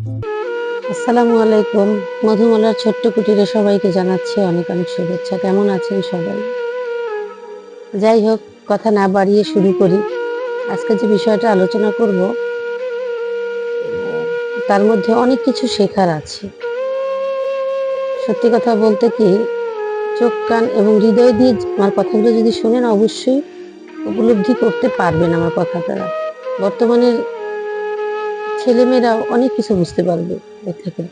আসসালামু আলাইকুম। মধুমালার ছোট্ট কুটিরে সবাইকে জানাচ্ছি অনেক অনেক শুভেচ্ছা। কেমন আছেন সবাই? যাই হোক, কথা না বাড়িয়ে শুরু করি। আজকে যে বিষয়টা আলোচনা করব, তার মধ্যে অনেক কিছু শেখার আছে। সত্যি কথা বলতে কি, চোখ কান এবং হৃদয় দিয়ে আমার কথাগুলো যদি শোনেন, অবশ্যই উপলব্ধি করতে পারবেন আমার কথা দ্বারা। বর্তমানের ছেলেমেয়েরা অনেক কিছু বুঝতে পারবে এর থেকে।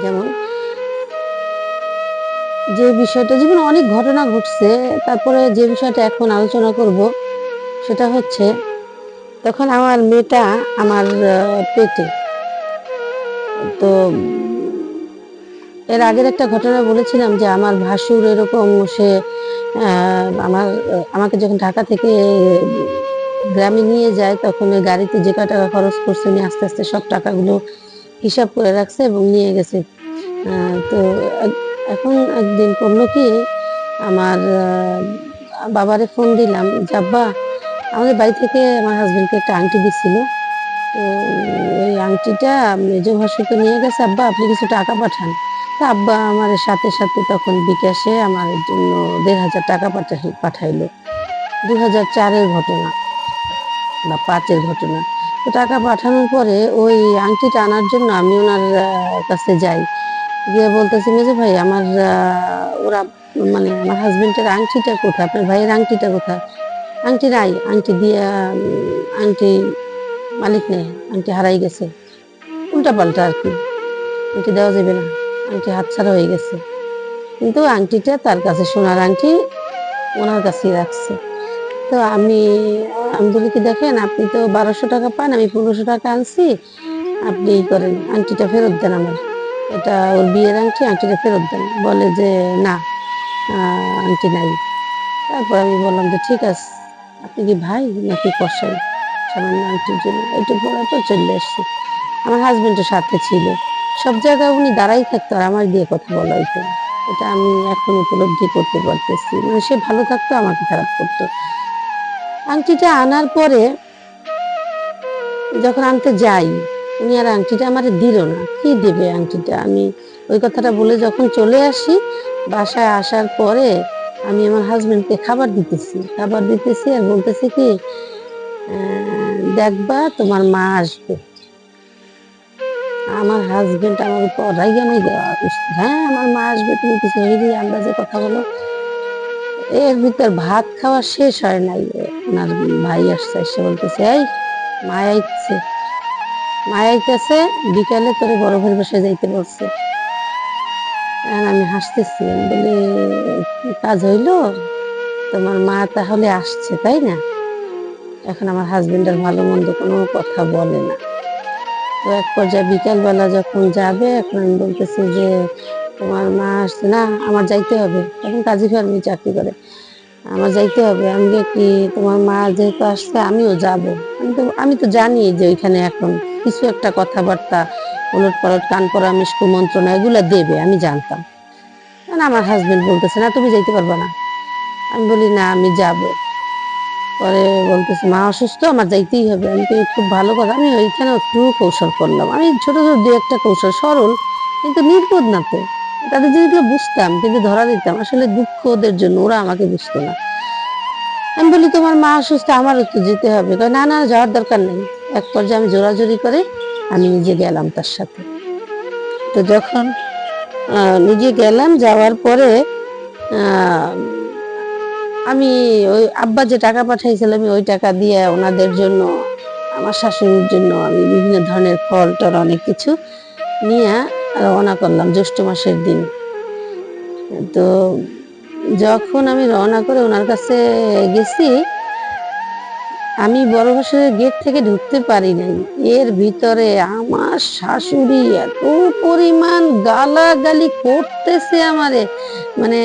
যেমন, যে বিষয়টা জীবনে অনেক ঘটনা ঘটছে, তারপরে যে বিষয়টা এখন আলোচনা করব সেটা হচ্ছে, তখন আমার মেয়েটা আমার পেটে। তো এর আগের একটা ঘটনা বলেছিলাম যে আমার ভাসুর এরকম সে আমাকে যখন ঢাকা থেকে গ্রামে নিয়ে যায়, তখন ওই গাড়িতে যে কয় টাকা খরচ করছে উনি আস্তে আস্তে সব টাকাগুলো হিসাব করে রাখছে এবং নিয়ে গেছে। তো এখন একদিন করলো কি, আমার বাবারে ফোন দিলাম যে, আব্বা, আমাদের বাড়ি থেকে আমার হাজবেন্ডকে একটা আংটি দিছিল। তো ওই আংটিটা মেজো ভাসুরকে নিয়ে গেছে, আব্বা আপনি কিছু টাকা পাঠান। তো আব্বা আমার সাথে সাথে তখন বিকাশে আমার জন্য ১,৫০০ টাকা পাঠাইলো। ২০০৪-এর ঘটনা বা ৫-এর ঘটনা। তো টাকা পাঠানোর পরে ওই আংটিটা আনার জন্য আমি ওনার কাছে যাই। গিয়ে বলতেছি, মেজো ভাই, আমার ওরা মানে আমার হাজবেন্ডের আংটিটা কোথায়? আপনার ভাইয়ের আংটিটা কোথায়? আংটি নাই, আংটি দিয়া আংটি মালিক নেই, আংটি হারাই গেছে। উল্টাপাল্টা আর কি, আংটি দেওয়া যাবে না, আংটি হাতছাড়া হয়ে গেছে। কিন্তু আংটিটা তার কাছে, সোনার আংটি ওনার কাছেই রাখছে। তো আমি আমি বলি কি, দেখেন আপনি তো ১২০০ টাকা পান, আমি ১৫০০ টাকা আনছি, আপনি ই করেন, আংটিটা ফেরত দেন আমার। এটা ওর বিয়ের আংটি, আংটিটা ফেরত দেন। বলে যে না, আংটি নাই। তারপর আমি বললাম যে ঠিক আছে, আপনি কি ভাই নাকি কসাই সামান্য আংটির জন্য? একটু পরে তো চলে আসছি। আমার হাজবেন্ডও সাথে ছিল। সব জায়গায় উনি দাঁড়াই থাকতো আর আমার দিয়ে কথা বলা হইতো। এটা আমি এখন উপলব্ধি করতে পারতেছি। মানে সে ভালো থাকতো, আমাকে খারাপ করতো। আংটিটা আনার পরে যখন আনতে যাই, উনি আর আংটিটা আমারে দিল না। কি দেবে আংটিটা? আমি ওই কথাটা বলে যখন চলে আসি, বাসায় আসার পরে আমি আমার হাজবেন্ডকে খাবার দিতেছি আর বলতেছি কি, দেখবা তোমার মা আসবে। আমার হাজবেন্ড আমার উপর রাইগা মাইগা, হ্যাঁ আমার মা আসবে, তুমি কিছু হেরি আন্দাজে কথা বলো। এর ভিতর ভাত খাওয়া শেষ হয় নাই, ওনার ভাই আসছে, এসে বলতেছে, এই মায়া আইছে, মায়া আইতেছে, বিকালে তোরে বড় ভাইয়ের বাসায় যাইতে বলছে। আর আমি হাসতেছি, আমি বলি, কি কাজ হইলো? তোমার মা তাহলে আসছে, তাই না? এখন আমার হাজবেন্ড আর ভালো মন্দ কোনো কথা বলে না। তো এক পর্যায়ে বিকাল বেলা যখন যাবে, এখন আমি বলতেছি যে তোমার মা আসছে না, আমার যাইতে হবে। তখন কাজী ফার্মে চাকরি করে। আমার যাইতে হবে। আমি যে কি, তোমার মা যেহেতু আসছে আমিও যাব। আমি তো জানি যে ওইখানে এখন কিছু একটা কথাবার্তা, ওলট পালট, কান পড়া মিষ্টি মন্ত্রণা এগুলা দেবে, আমি জানতাম। কারণ আমার হাজবেন্ড বলতেছে না, তুমি যাইতে পারবা না। আমি বলি না, আমি যাব। পরে বলতেছে, মা অসুস্থ, আমার যাইতেই হবে। আমি তো খুব ভালো কথা, আমি ওইখানে একটু কৌশল করলাম। আমি ছোট ছোট দু একটা কৌশল, সরল কিন্তু নির্বোধ না তো। তাদের জিনিসগুলো বুঝতাম কিন্তু ধরা দিতাম, আসলে দুঃখ ওদের জন্য, ওরা আমাকে বুঝতো না। আমি বলি, তোমার মা অসুস্থ, আমারও তো যেতে হবে। কয়, না না, যাওয়ার দরকার নেই। এক পর্যায়ে আমি জোরাজুরি করে আমি নিজে গেলাম তার সাথে। তো যখন নিজে গেলাম, যাওয়ার পরে আহ আমি ওই আব্বা যে টাকা পাঠাইছিল, আমি ওই টাকা দিয়ে ওনাদের জন্য, আমার শাশুড়ির জন্য আমি বিভিন্ন ধরনের ফল টল অনেক কিছু নিয়ে রওনা করলাম জ্যৈষ্ঠ মাসের দিন। তো যখন আমি রওনা করে ওনার কাছে গেছি, আমি বড় ভাসুরের গেট থেকে ঢুকতে পারি নাই। এর ভিতরে আমার শাশুড়ি এত পরিমাণ গালাগালি করতেছে আমারে, মানে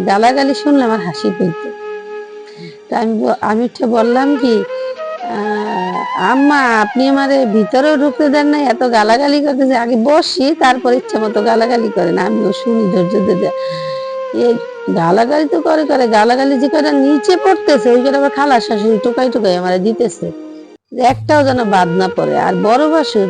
গালাগালি শুনলে আমার হাসি পেত। তা আমি উঠে বললাম কি, আম্মা আপনি আমারে ভিতরেও ঢুকতে দেন নাই, এত গালাগালি করতেছে, আগে বসি তারপর ইচ্ছা মতো গালাগালি করেন, আমিও শুনি ধৈর্য ধরে। এই গালাগালি তো করে করে, গালাগালি যে কটা নিচে পড়তেছে ওই কটা আবার খালা শাশুড়ি টোকাই টোকাই আমারে দিতেছে, যে একটাও যেন বাদ না পড়ে। আর বড় ভাসুর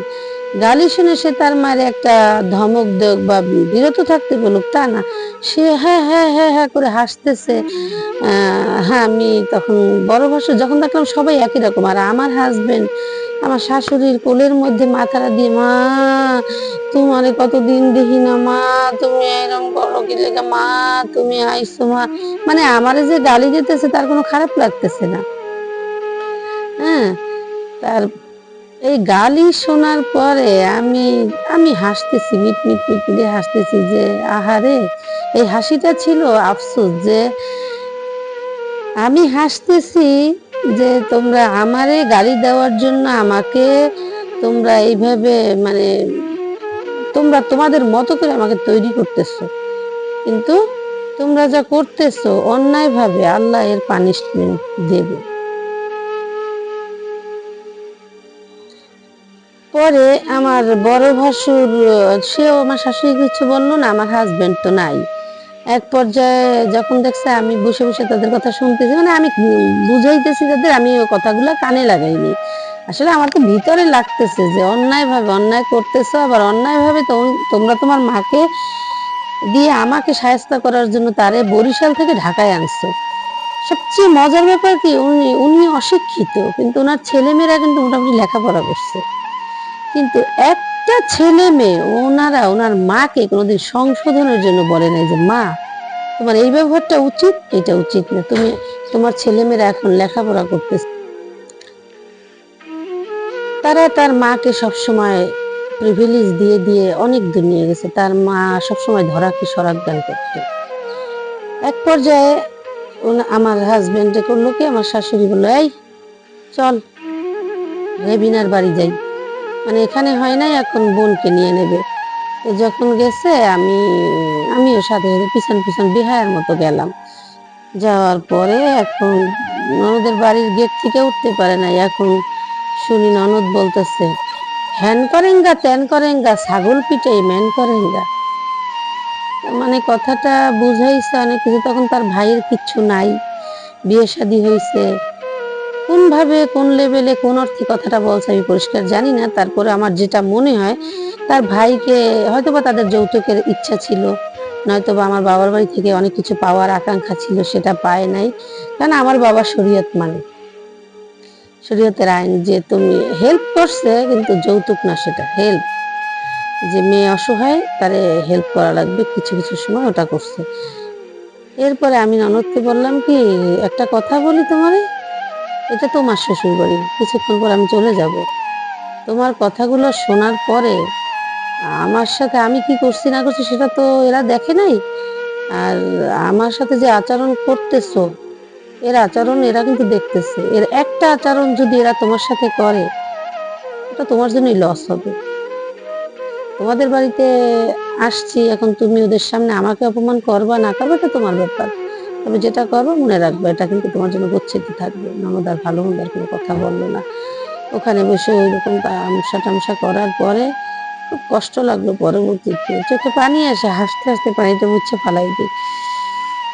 গালি শুনে সে তার মায়ের একটা ধমক দেক বা বিরত থাকতে বলুক তা না, সে হ্যাঁ হ্যাঁ হ্যাঁ হ্যাঁ করে হাসতেছে। হ্যাঁ, আমি তখন বড় ভাসুর যখন দেখলাম সবাই একই রকম, আর আমার হাজবেন্ড আমার শাশুড়ির কোলের মধ্যে মাথাটা দিয়ে, মা তোমারে কতদিন দেখি না মা, তুমি এরকম করো কি লেগে মা, তুমি আইসো মা, মানে আমারে যে গালি দিতেছে তার কোনো খারাপ লাগতেছে না। হ্যাঁ, তার এই গালি শোনার পরে আমি আমি হাসতেছি, মিট মিট মিট মিটে হাসতেছি যে আহারে, এই হাসিটা ছিল আফসোস যে আমি হাসতেছি যে তোমরা আমারে গালি দেওয়ার জন্য আমাকে তোমরা এইভাবে মানে তোমরা তোমাদের মতো করে আমাকে তৈরি করতেছো, কিন্তু তোমরা যা করতেছো অন্যায় ভাবে আল্লাহ এর পানিশমেন্ট দেবে। পরে আমার বড় ভাসুর, সেও আমার শাশুড়ি কিছু বললো না, আমার হাজবেন্ড তো নাই। এক পর্যায়ে যখন দেখছে আমি বসে বসে তাদের কথা শুনতেছি, মানে আমি বুঝাইতেছি তাদের, আমি ওই কথাগুলো কানে লাগাইনি। আসলে আমার তো ভিতরে লাগতেছে যে অন্যায় ভাবে অন্যায় করতেছো, আবার অন্যায় ভাবে তোমরা তোমার মাকে দিয়ে আমাকে শায়েস্তা করার জন্য তারে বরিশাল থেকে ঢাকায় আনছো। সবচেয়ে মজার ব্যাপার কি, উনি অশিক্ষিত, কিন্তু ওনার ছেলেমেয়েরা কিন্তু মোটামুটি লেখাপড়া করছে। কিন্তু একটা ছেলে মেয়ে ওনার মাকে কোনোদিন সংশোধনের জন্য বলে নাই যে মা তোমার এই ব্যবহারটা উচিত, এটা উচিত না, তুমি তোমার ছেলেমেয়েরা এখন লেখাপড়া করতেছে। তারা তার মাকে সবসময় প্রিভিলেজ দিয়ে দিয়ে অনেক দূর নিয়ে গেছে। তার মা সবসময় ধরাকে সরাক গান করতো। এক পর্যায়ে আমার হাজবেন্ডে করলো কি, আমার শাশুড়ি বললো এই চল রেবিনার বাড়ি যাই, মানে এখানে হয় নাই, এখন বোনকে নিয়ে নেবে। তো যখন গেছে আমিও সাথে সাথে পিছন পিছন বিহায়ের মতো গেলাম। যাওয়ার পরে এখন ননদের বাড়ির গেট থেকে উঠতে পারে নাই, এখন শুনি ননদ বলতেছে হ্যান করেঙ্গা ত্যান করেঙ্গা ছাগল পিটে ম্যান করেঙ্গা, মানে কথাটা বুঝাইছে অনেক কিছু। তখন তার ভাইয়ের কিচ্ছু নাই, বিয়ে শাদী হয়েছে, কোন ভাবে কোন লেভেলে কোন অর্থে কথাটা বলছে আমি পরিষ্কার জানি না। তারপরে আমার যেটা মনে হয় তার ভাইকে হয়তোবা তাদের যৌতুকের ইচ্ছা ছিল, নয়তোবা আমার বাবার বাড়ি থেকে অনেক কিছু পাওয়ার আকাঙ্ক্ষা ছিল, সেটা পায় নাই। কারণ আমার বাবা শরীয়ত মানে, শরীয়তের আইন যে তুমি হেল্প করছে কিন্তু যৌতুক না, সেটা হেল্প, যে মেয়ে অসহায় তারে হেল্প করা লাগবে কিছু কিছু সময়, ওটা করছে। এরপরে আমি ননদকে বললাম কি একটা কথা বলি তোমারে, এটা তোমার শ্বশুর বাড়ি, কিছুক্ষণ পর আমি চলে যাব, তোমার কথাগুলো শোনার পরে আমার সাথে আমি কি করছি না করছি সেটা তো এরা দেখে নাই, আর আমার সাথে যে আচরণ করতেছো এর আচরণ এরা কিন্তু দেখতেছে, এর একটা আচরণ যদি এরা তোমার সাথে করে এটা তোমার জন্যই লস হবে। তোমাদের বাড়িতে আসছি, এখন তুমি ওদের সামনে আমাকে অপমান করবা না করবে এটা তোমার ব্যাপার, তবে যেটা করবো মনে রাখবে এটা কিন্তু তোমার জন্য গচ্ছিত থাকবে। ননদ আর ভালো মন্দ আর কোনো কথা বললো না। ওখানে বসে ওই রকম তামসা টামসা করার পরে খুব কষ্ট লাগলো, পরবর্তীতে চোখে পানি আসে, হাসতে হাসতে পানিটা মুছে ফালাই দিই।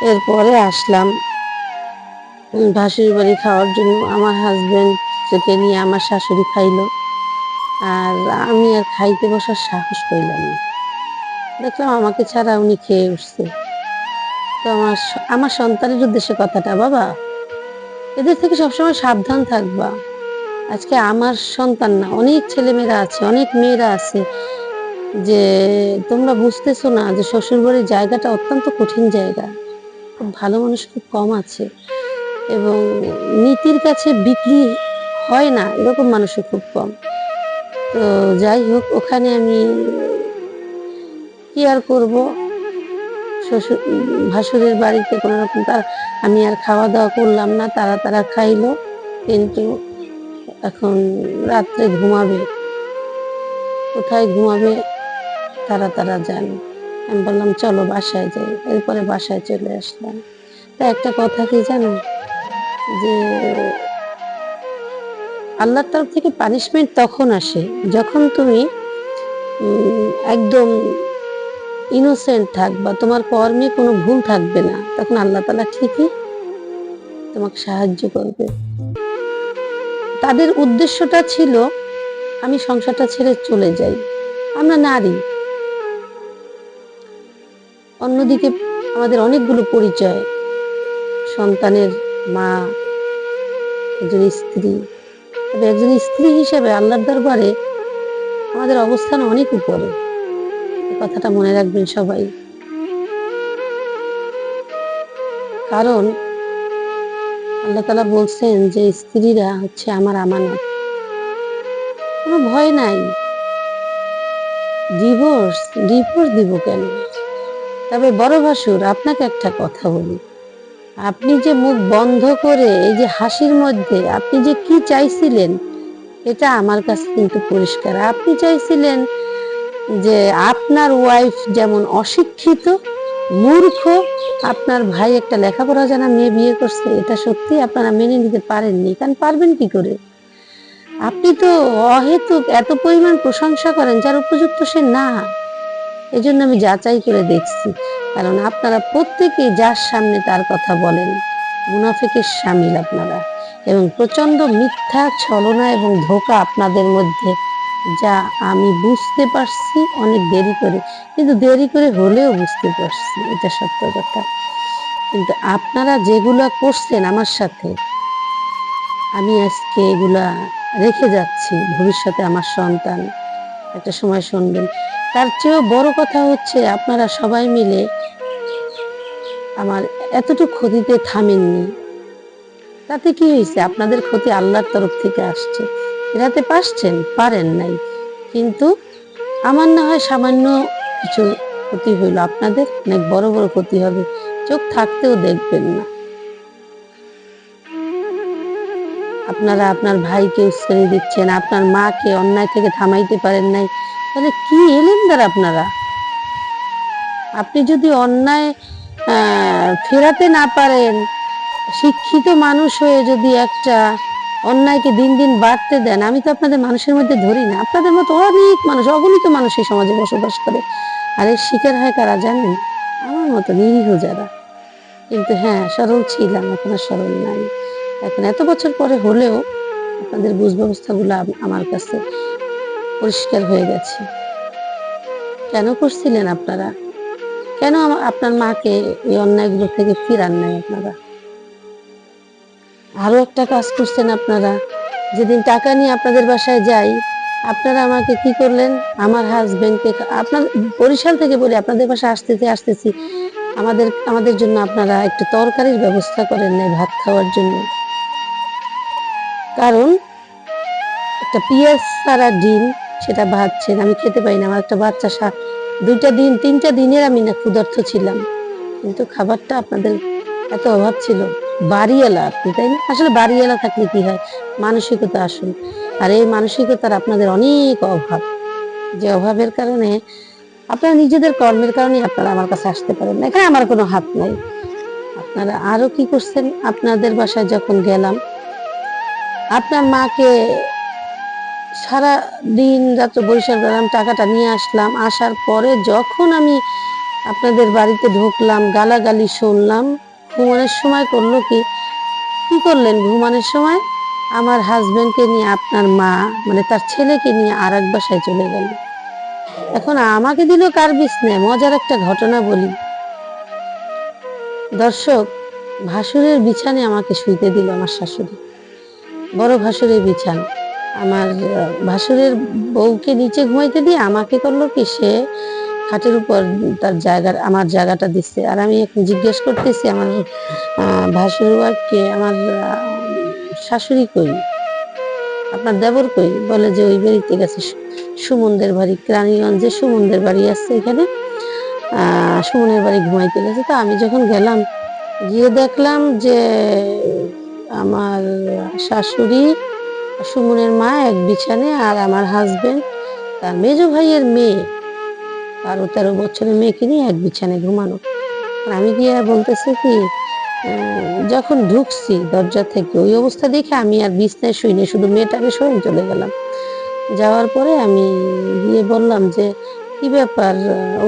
এরপরে আসলাম ভাসুর বাড়ি খাওয়ার জন্য। আমার হাজবেন্ড কে নিয়ে আমার শাশুড়ি খাইলো, আর আমি আর খাইতে বসার সাহস পাইলাম না। দেখলাম আমাকে ছাড়া উনি খেয়ে উঠছে। তো আমার সন্তানের উদ্দেশ্যে কথাটা, বাবা এদের থেকে সবসময় সাবধান থাকবা। আজকে আমার সন্তান না, অনেক ছেলেমেয়েরা আছে, অনেক মেয়েরা আছে যে তোমরা বুঝতেছো না যে শ্বশুরবাড়ির জায়গাটা অত্যন্ত কঠিন জায়গা, খুব ভালো মানুষ খুব কম আছে, এবং নীতির কাছে বিক্রি হয় না এরকম মানুষও খুব কম। তো যাই হোক, ওখানে আমি কি আর করবো, শ্বশুর ভাসুরের বাড়িতে কোনো রকম আমি আর খাওয়া দাওয়া করলাম না। তারা খাইলো, কিন্তু এখন রাত্রে ঘুমাবে, কোথায় ঘুমাবে তারা জানে। আমি বললাম চলো বাসায় যাই, এরপরে বাসায় চলে আসলাম। তা একটা কথা কি জানো, যে আল্লাহর তরফ থেকে পানিশমেন্ট তখন আসে যখন তুমি একদম ইনোসেন্ট থাকবা, তোমার কর্মে কোনো ভুল থাকবে না, তখন আল্লাহ তাআলা ঠিকই তোমাকে সাহায্য করবে। তাদের উদ্দেশ্যটা ছিল আমি সংসারটা ছেড়ে চলে যাই। আমরা নারী, অন্যদিকে আমাদের অনেকগুলো পরিচয়, সন্তানের মা, একজন স্ত্রী। তবে একজন স্ত্রী হিসেবে আল্লাহর দরবারে আমাদের অবস্থান অনেক উপরে, এই কথাটা মনে রাখবেন সবাই। কারণ আল্লাহ তাআলা বলছেন যে স্ত্রীরা হচ্ছে আমার আমানত। কোনো ভয় নাই, ডিভোর্স দিব কেন? তবে বড় ভাসুর, আপনাকে একটা কথা বলি, আপনি যে মুখ বন্ধ করে এই যে হাসির মধ্যে আপনি যে কি চাইছিলেন, এটা আমার কাছে কিন্তু পরিষ্কার। আপনি চাইছিলেন যে আপনার ওয়াইফ যেমন অশিক্ষিত, মূর্খ, আপনার ভাই একটা লেখাপড়া জানা মেয়ে বিয়ে করছে, এটা সত্যি আপনারা মেনে নিতে পারেননি। কারণ পারবেন কি করে? আপনি তো অহেতুক এত পরিমাণ প্রশংসা করেন যার উপযুক্ত সে না। এজন্য আমি যাচাই করে দেখছি, কারণ আপনারা প্রত্যেকেই যার সামনে তার কথা বলেন, মুনাফিকের শামিল আপনারা, এবং প্রচন্ড মিথ্যা ছলনা এবং ধোঁকা আপনাদের মধ্যে, যা আমি বুঝতে পারছি অনেক দেরি করে, কিন্তু দেরি করে হলেও বুঝতে পারছি, এটা সত্য কথা। কিন্তু আপনারা যেগুলা করছেন আমার সাথে, আমি আজকে এগুলা রেখে যাচ্ছি, ভবিষ্যতে আমার সন্তান একটা সময় শুনবেন। তার চেয়েও বড় কথা হচ্ছে আপনারা সবাই মিলে আমার এতটুকু ক্ষতিতে থামেননি। তাতে কি হয়েছে? আপনাদের ক্ষতি আল্লাহর তরফ থেকে আসছে, এড়াতে পারেন নাই। কিন্তু আমার না হয় সামান্য কিছু ক্ষতি হইল, আপনাদের অনেক বড় বড় ক্ষতি হবে, চোখ থাকতেও দেখবেন না। আপনারা আপনার ভাইকে উস্কানি দিচ্ছেন, আপনার মাকে অন্যায় থেকে থামাইতে পারেন নাই, তাহলে কি এলেনদার আপনারা? আপনি যদি অন্যায় ফেরাতে না পারেন, শিক্ষিত মানুষ হয়ে যদি একটা অন্যায়কে দিন দিন বাড়তে দেন, আমি তো আপনাদের মানুষের মধ্যে ধরি না। আপনাদের মতো অনেক মানুষ, অগণিত মানুষ এই সমাজে বসবাস করে, আর এর শিকার হয় কারা জানেন? আমার মতো নিরীহ যারা। কিন্তু হ্যাঁ, সরল ছিলাম, এখন আর সরল নাই। এখন এত বছর পরে হলেও আপনাদের বুঝ ব্যবস্থাগুলো আমার কাছে পরিষ্কার হয়ে গেছে। কেন করছিলেন আপনারা? কেন আপনার মাকে এই অন্যায়গুলো থেকে ফিরান নাই আপনারা? আরো একটা কাজ করছেন আপনারা, যেদিন টাকা নিয়ে আপনাদের বাসায় যাই, আপনারা আমাকে কি করলেন? আমার হাজবেন্ডকে, আপনার বরিশাল থেকে বলি আপনাদের বাসায় আসতেছি, আমাদের জন্য আপনারা একটু তরকারির ব্যবস্থা করেন নাই ভাত খাওয়ার জন্য। কারণ একটা পেঁয়াজ ছাড়া ডিম, সেটা ভাবছেন আমি খেতে পারি না, আমার একটা বাচ্চা 3টা দিনের আমি না ক্ষুধার্ত ছিলাম, কিন্তু খাবারটা আপনাদের এত অভাব ছিল। বাড়িওয়ালা আপনি, তাই না? আসলে বাড়িওয়ালা থাকলে কি হয়, মানসিকতা আসল। আর এই মানসিকতার আপনাদের অনেক অভাব, যে অভাবের কারণে আপনারা নিজেদের কর্মের কারণে আপনারা আমার কাছে আসতে পারেন না, এখানে আমার কোনো হাত নাই। আপনারা আরো কি করছেন? আপনাদের বাসায় যখন গেলাম, আপনার মাকে সারা দিন রাত্র বরিশাল গেলাম, টাকাটা নিয়ে আসলাম, আসার পরে যখন আমি আপনাদের বাড়িতে ঢুকলাম, গালাগালি শুনলাম। ঘুমানোর সময় করলো কি করলেন? ঘুমানোর সময় আমার হাজবেন্ডকে নিয়ে আপনার মা, মানে তার ছেলেকে নিয়ে আর এক বাসায় চলে গেল। এখন আমাকে দিল কার বিছনায়? মজার একটা ঘটনা বলি দর্শক, ভাসুরের বিছানে আমাকে শুইতে দিল আমার শাশুড়ি, বড় ভাসুরের বিছান। আমার ভাসুরের বউকে নিচে ঘুমাইতে দিয়ে আমাকে করলো কি, সে খাটের উপর তার আমার জায়গাটা দিচ্ছে। আর আমি এখন জিজ্ঞেস করতেছি আমার ভাসুর ওয়াইফকে, আমার শাশুড়ি কই, আপনার দেবর কই? বলে যে ওই বাড়িতে গেছে, সুমনদের বাড়ি, রানীগঞ্জে সুমনদের বাড়ি আছে, এখানে সুমনের বাড়ি ঘুমাইতে গেছে। তো আমি যখন গেলাম, গিয়ে দেখলাম যে আমার শাশুড়ি, সুমনের মা এক বিছানে, আর আমার হাজবেন্ড তার মেজো ভাইয়ের মেয়ে, 12-13 বছরের মেয়েকে নিয়ে এক বিছানে ঘুমানো। আমি গিয়ে বলতেছে কি, যখন ঢুকছি দরজা থেকে, ওই অবস্থা দেখে আমি আর বিছনায় শুইনি, শুধু মেয়েটাকে শুয়ে চলে গেলাম। যাওয়ার পরে আমি গিয়ে বললাম যে কি ব্যাপার,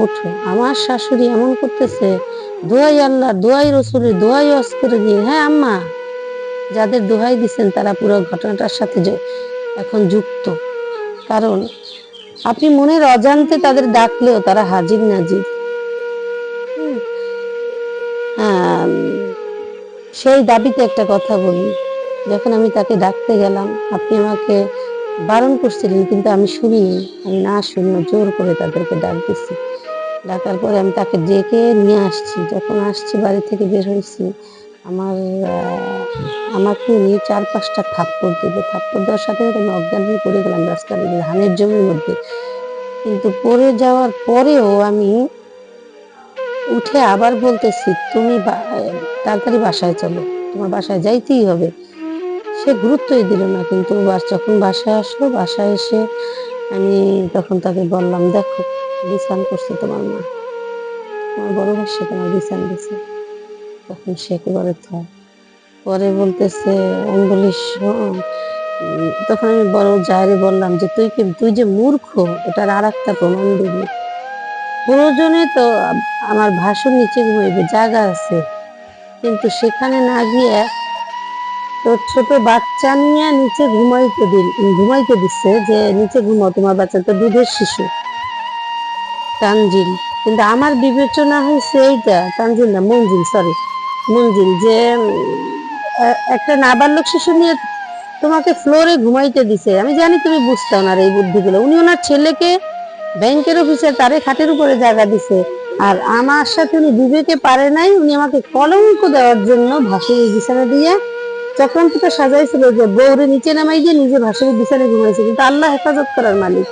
ওঠো। আমার শাশুড়ি এমন করতেছে, দোহাই আল্লাহ, দোহাই রসুলের, দোহাই ওয়াজ করে দিয়ে। হ্যাঁ আম্মা, যাদের দোহাই দিচ্ছেন তারা পুরো ঘটনাটার সাথে এখন যুক্ত। কারণ আপনি মনের অজান্তে তাদের ডাকলেও তারা হাজির নাজির। আহ, সেই দাবিতে একটা কথা বলি, যখন আমি তাকে ডাকতে গেলাম আপনি আমাকে বারণ করছিলেন, কিন্তু আমি শুনিনি, আমি না শুনে জোর করে তাদেরকে ডাক দিছি। ডাকার পরে আমি তাকে ডেকে নিয়ে আসছি। যখন আসছি বাড়ি থেকে বের হয়েছি, আমার আমাকে নিয়ে 4-5টা থাপ্পড় দিল। থাপ্পড় দেওয়ার সাথে সাথে আমি অজ্ঞান হয়ে পড়ে গেলাম রাস্তার ধানের জমির মধ্যে। কিন্তু পড়ে যাওয়ার পরেও আমি উঠে আবার বলতেছি, তুমি তাড়াতাড়ি বাসায় চলো, তোমার বাসায় যাইতেই হবে। সে গুরুত্বই দিল না। কিন্তু যখন বাসায় আসলো, বাসায় এসে আমি তখন তাকে বললাম, দেখো বিশ্রাম করছে তোমার মা, তোমার বড় ভাই সে তোমার বিশ্রাম দিছে। তখন সে একেবারে পরে বলতেছে, আমি বলি তখন আমি বড় জায়রে বললাম যে তুই যে মূর্খ, এটার আর একটা প্রমাণ দিবি। প্রয়োজনে তো আমার ভাসুর নিচে ঘুমাইবে, জায়গা আছে, কিন্তু সেখানে না গিয়ে তোর ছোট বাচ্চা নিয়ে নিচে ঘুমাইতে দিচ্ছে, যে নিচে ঘুমাও, তোমার বাচ্চা তো দুধের শিশু তানজিল। কিন্তু আমার বিবেচনা হয়েছে এইটা, তানজিল না, মঞ্জিল, সরি মঞ্জিল, যে একটা নাবালক শিশু নিয়ে তোমাকে ফ্লোরে ঘুমাইতে দিছে। আমি জানি তুমি বুঝতাও না এই বুদ্ধিগুলো। উনি ওনার ছেলেকে ব্যাংকের অফিসে তারে খাটের উপরে জায়গা দিছে, আর আমার সাথে উনি বিবেকে পারে নাই, উনি আমাকে কলঙ্ক দেওয়ার জন্য ভাসুর বিছানা দিয়ে চক্রান্তটা সাজাইছিল, যে বউরে নিচে নামাই দিয়ে নিজে ভাসুর বিছানায় ঘুমাইছে। কিন্তু আল্লাহ হেফাজত করার মালিক।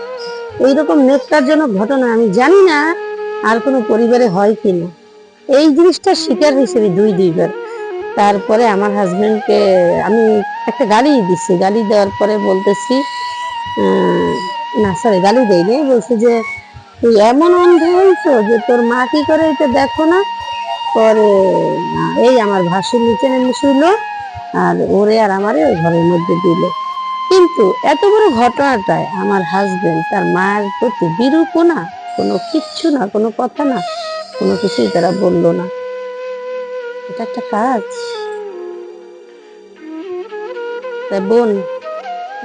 এইরকম নেককারজনক ঘটনা আমি জানি না আর কোনো পরিবারে হয় কিনা। এই জিনিসটা শিকার হয়েছে আমি দুইবার। তারপরে আমার হাজবেন্ডকে আমি একটা গালি দিচ্ছি। গালি দেওয়ার পরে বলতেছি, না সরি গালি দেয়নি, বলছে যে তুই এমন অন্ধ হয়েছো যে তোর মা কি করে এটা দেখো না। পরে এই আমার ভাসুর নিচে নেমে শুইলো, আর ওরে আর আমারে ওই ঘরের মধ্যে দিল। কিন্তু এত বড় ঘটনাটায় আমার হাজবেন্ড তার মায়ের প্রতি বিরূপও না, কোনো কিচ্ছু না, কোনো কথা না, কোনো কিছুই তারা বললো না। এটা একটা কাজ। তাই বোন,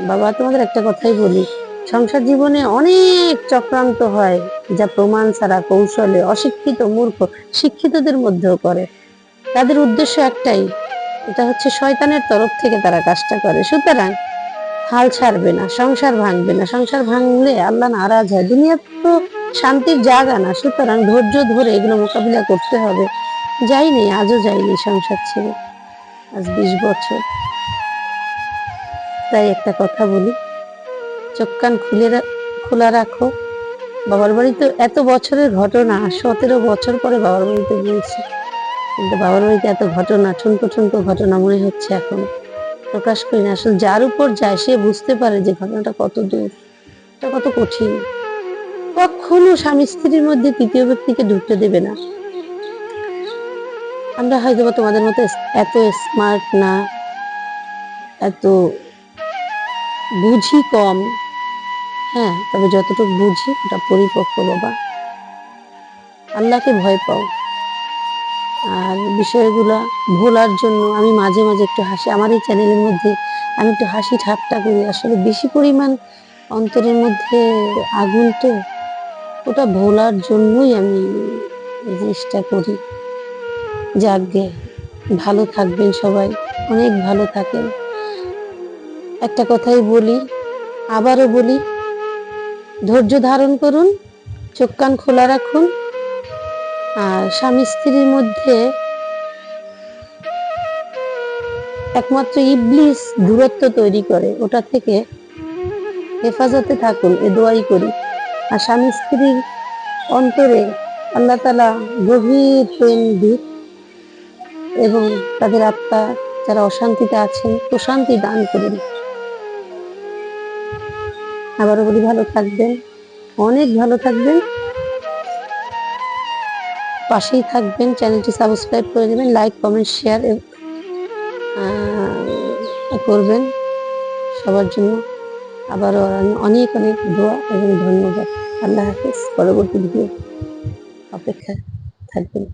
বাবা, তোমাদের একটা কথাই বলি, সংসার জীবনে অনেক চক্রান্ত হয়, যা প্রমাণ ছাড়া কৌশলে অশিক্ষিত মূর্খ শিক্ষিতদের মধ্যেও করে। তাদের উদ্দেশ্য একটাই, এটা হচ্ছে শয়তানের তরফ থেকে তারা কাজটা করে। সুতরাং হাল ছাড়বে না, সংসার ভাঙবে না। সংসার ভাঙলে আল্লাহ নারাজ হয়। দুনিয়া তো শান্তির জায়গা না। সুতরাং ধৈর্য ধরে এগুলো মোকাবিলা করতে হবে। যাইনি, আজও যাইনি সংসার ছেড়ে, আজ 20 বছর। তাই একটা কথা বলি, চোখ কান খোলা রাখো। বাবার বাড়িতে এত বছরের ঘটনা, 17 বছর পরে বাবার বাড়িতে গিয়েছি, কিন্তু বাবার বাড়িতে এত ঘটনা, ঠুনকো ঠুনকো ঘটনা মনে হচ্ছে এখন প্রকাশ করি না। আসলে যার উপর যায় সে বুঝতে পারে যে ঘটনাটা কত দূর, এটা কত কঠিন। কখনো স্বামী স্ত্রীর মধ্যে তৃতীয় ব্যক্তিকে ঢুকতে দেবে না। আমরা হয়তো তোমাদের মতো এত স্মার্ট না, এত বুঝি কম, হ্যাঁ, তবে যতটুকু বুঝি ওটা পরিপক্ক। বাবা, আল্লাহকে ভয় পাও। আর বিষয়গুলা ভোলার জন্য আমি মাঝে মাঝে একটু হাসি, আমার এই চ্যানেলের মধ্যে আমি একটু হাসি ঠাট্টা করি। আসলে বেশি পরিমাণ অন্তরের মধ্যে আগুন, তো ওটা ভোলার জন্যই আমি এই জিনিসটা করি। যাকগে, ভালো থাকবেন সবাই, অনেক ভালো থাকেন। একটা কথাই বলি, আবারও বলি, ধৈর্য ধারণ করুন, চোখ কান খোলা রাখুন। আর স্বামী স্ত্রীর মধ্যে একমাত্র ইবলিস দূরত্ব তৈরি করে, ওটা থেকে হেফাজতে থাকুন, এ দোয়াই করি। আর স্বামী স্ত্রীর অন্তরে আল্লাহ তাআলা গভীর প্রেম দিক এবং তাদের আত্মা যারা অশান্তিতে আছেন প্রশান্তি দান করুন। আবারও বলি, ভালো থাকবেন, অনেক ভালো থাকবেন, পাশেই থাকবেন। চ্যানেলটি সাবস্ক্রাইব করে দেবেন, লাইক কমেন্ট শেয়ার করবেন সবার জন্য। আবারও অনেক অনেক দোয়া এবং ধন্যবাদ। আল্লাহ হাফেজ। পরবর্তী ভিডিও অপেক্ষায় থাকবেন।